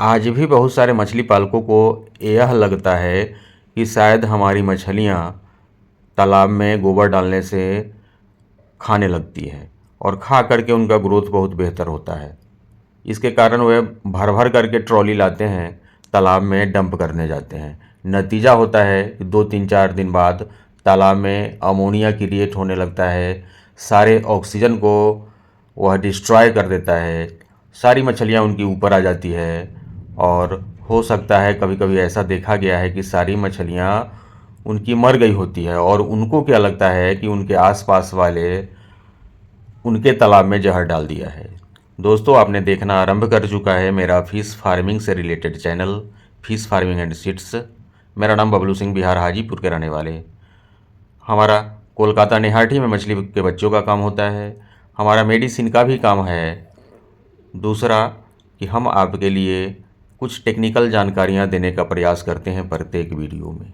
आज भी बहुत सारे मछली पालकों को यह लगता है कि शायद हमारी मछलियाँ तालाब में गोबर डालने से खाने लगती है और खा करके उनका ग्रोथ बहुत बेहतर होता है। इसके कारण वे भर भर करके ट्रॉली लाते हैं, तालाब में डंप करने जाते हैं। नतीजा होता है कि 2-3-4 दिन बाद तालाब में अमोनिया क्रिएट होने लगता है, सारे ऑक्सीजन को वह डिस्ट्रॉय कर देता है, सारी मछलियाँ उनके ऊपर आ जाती है और हो सकता है कभी कभी ऐसा देखा गया है कि सारी मछलियाँ उनकी मर गई होती है और उनको क्या लगता है कि उनके आसपास वाले उनके तालाब में जहर डाल दिया है। दोस्तों, आपने देखना आरंभ कर चुका है मेरा फ़िश फार्मिंग से related channel fish farming and seeds. मेरा नाम बबलू सिंह, बिहार हाजीपुर के रहने वाले। हमारा कोलकाता निहाटी में मछली के बच्चों का काम होता है। हमारा मेडिसिन का भी काम है। दूसरा कि हम आपके लिए कुछ टेक्निकल जानकारियाँ देने का प्रयास करते हैं प्रत्येक वीडियो में।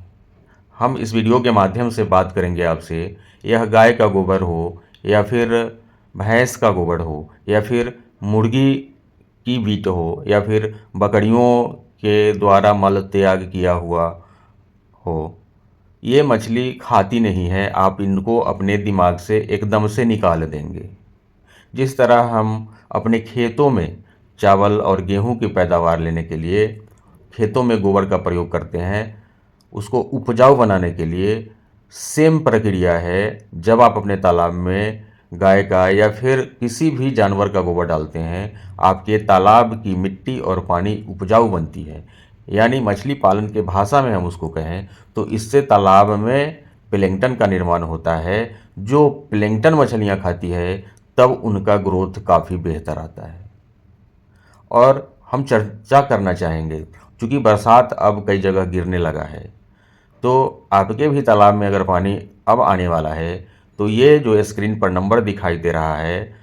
हम इस वीडियो के माध्यम से बात करेंगे आपसे, यह गाय का गोबर हो या फिर भैंस का गोबर हो या फिर मुर्गी की वीट हो या फिर बकरियों के द्वारा मल त्याग किया हुआ हो, ये मछली खाती नहीं है। आप इनको अपने दिमाग से एकदम से निकाल देंगे। जिस तरह हम अपने खेतों में चावल और गेहूं की पैदावार लेने के लिए खेतों में गोबर का प्रयोग करते हैं, उसको उपजाऊ बनाने के लिए सेम प्रक्रिया है। जब आप अपने तालाब में गाय का या फिर किसी भी जानवर का गोबर डालते हैं, आपके तालाब की मिट्टी और पानी उपजाऊ बनती है। यानी मछली पालन के भाषा में हम उसको कहें तो इससे तालाब में प्लैंक्टन का निर्माण होता है। जो प्लैंक्टन मछलियाँ खाती है तब उनका ग्रोथ काफ़ी बेहतर आता है। और हम चर्चा करना चाहेंगे, क्योंकि बरसात अब कई जगह गिरने लगा है, तो आपके भी तालाब में अगर पानी अब आने वाला है तो ये जो स्क्रीन पर नंबर दिखाई दे रहा है,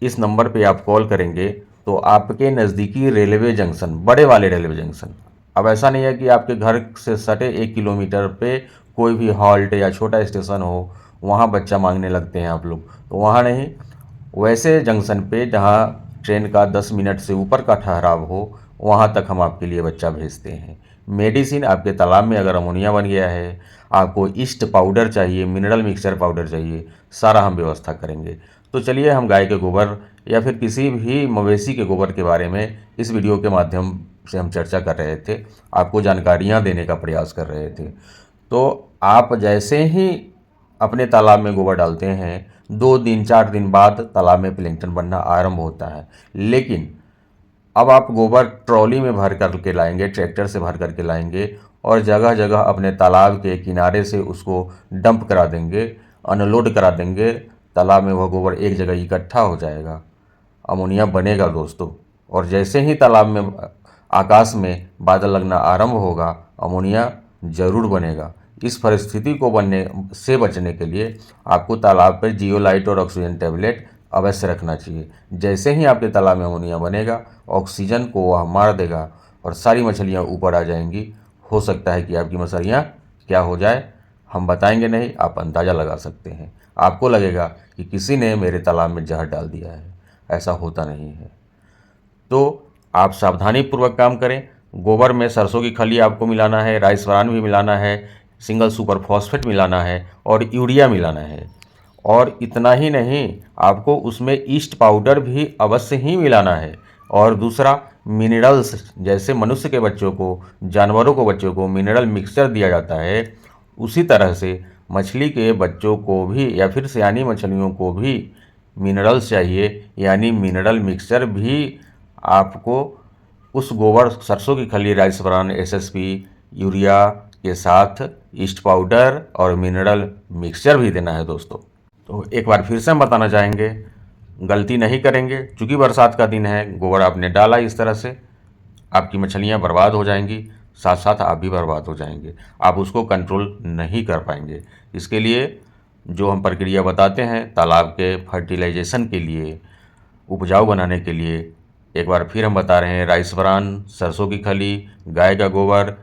इस नंबर पे आप कॉल करेंगे तो आपके नज़दीकी रेलवे जंक्शन, बड़े वाले रेलवे जंक्शन, अब ऐसा नहीं है कि आपके घर से सटे 1 किलोमीटर पे कोई भी हॉल्ट या छोटा स्टेशन हो, वहाँ बच्चा मांगने लगते हैं आप लोग, तो वहाँ नहीं, वैसे जंक्शन पे जहाँ ट्रेन का 10 मिनट से ऊपर का ठहराव हो, वहाँ तक हम आपके लिए बच्चा भेजते हैं। मेडिसिन, आपके तालाब में अगर अमोनिया बन गया है, आपको ईस्ट पाउडर चाहिए, मिनरल मिक्सचर पाउडर चाहिए, सारा हम व्यवस्था करेंगे। तो चलिए हम गाय के गोबर या फिर किसी भी मवेशी के गोबर के बारे में इस वीडियो के माध्यम से हम चर्चा कर रहे थे, आपको जानकारियाँ देने का प्रयास कर रहे थे। तो आप जैसे ही अपने तालाब में गोबर डालते हैं, 2 दिन 4 दिन बाद तालाब में प्लैंक्टन बनना आरंभ होता है। लेकिन अब आप गोबर ट्रॉली में भर करके लाएंगे, ट्रैक्टर से भर करके लाएंगे और जगह जगह अपने तालाब के किनारे से उसको डंप करा देंगे, अनलोड करा देंगे। तालाब में वह गोबर एक जगह इकट्ठा हो जाएगा, अमोनिया बनेगा दोस्तों। और जैसे ही तालाब में आकाश में बादल लगना आरंभ होगा, अमोनिया ज़रूर बनेगा। इस परिस्थिति को बनने से बचने के लिए आपको तालाब पर जियोलाइट और ऑक्सीजन टैबलेट अवश्य रखना चाहिए। जैसे ही आपके तालाब में अमोनिया बनेगा, ऑक्सीजन को वह मार देगा और सारी मछलियाँ ऊपर आ जाएंगी। हो सकता है कि आपकी मछलियाँ क्या हो जाए, हम बताएंगे नहीं, आप अंदाज़ा लगा सकते हैं। आपको लगेगा कि किसी ने मेरे तालाब में जहर डाल दिया है, ऐसा होता नहीं है। तो आप सावधानीपूर्वक काम करें। गोबर में सरसों की खली आपको मिलाना है, राइस ब्रान भी मिलाना है, सिंगल सुपर फॉस्फेट मिलाना है और यूरिया मिलाना है। और इतना ही नहीं, आपको उसमें ईस्ट पाउडर भी अवश्य ही मिलाना है। और दूसरा, मिनरल्स, जैसे मनुष्य के बच्चों को, जानवरों को बच्चों को मिनरल मिक्सचर दिया जाता है, उसी तरह से मछली के बच्चों को भी या फिर सियानी मछलियों को भी मिनरल्स चाहिए। यानी मिनरल मिक्सचर भी आपको उस गोबर, सरसों की खली, राइस ब्रान, एसएसपी, यूरिया के साथ ईस्ट पाउडर और मिनरल मिक्सचर भी देना है दोस्तों। तो एक बार फिर से हम बताना चाहेंगे, गलती नहीं करेंगे, क्योंकि बरसात का दिन है, गोबर आपने डाला इस तरह से, आपकी मछलियाँ बर्बाद हो जाएंगी, साथ साथ आप भी बर्बाद हो जाएंगे। आप उसको कंट्रोल नहीं कर पाएंगे। इसके लिए जो हम प्रक्रिया बताते हैं तालाब के फर्टिलाइजेशन के लिए, उपजाऊ बनाने के लिए, एक बार फिर हम बता रहे हैं, राइस ब्रान, सरसों की खली, गाय का गोबर,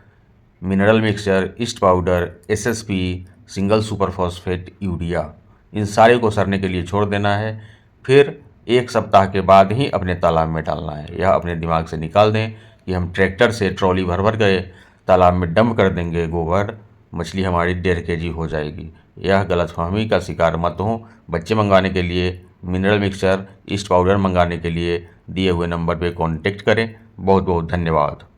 mineral mixture, yeast powder, SSP, single super phosphate, urea, इन सारे को सड़ने के लिए छोड़ देना है। फिर 1 सप्ताह के बाद ही अपने तालाब में डालना है। यह अपने दिमाग से निकाल दें कि हम ट्रैक्टर से ट्रॉली भर भर के तालाब में डंप कर देंगे गोबर, मछली हमारी 1.5 kg हो जाएगी। यह गलतफहमी का शिकार मत हो। बच्चे मंगवाने के लिए मिनरल मिक्सचर, ईस्ट पाउडर मंगाने के लिए दिए हुए नंबर पर कॉन्टेक्ट करें। बहुत बहुत धन्यवाद।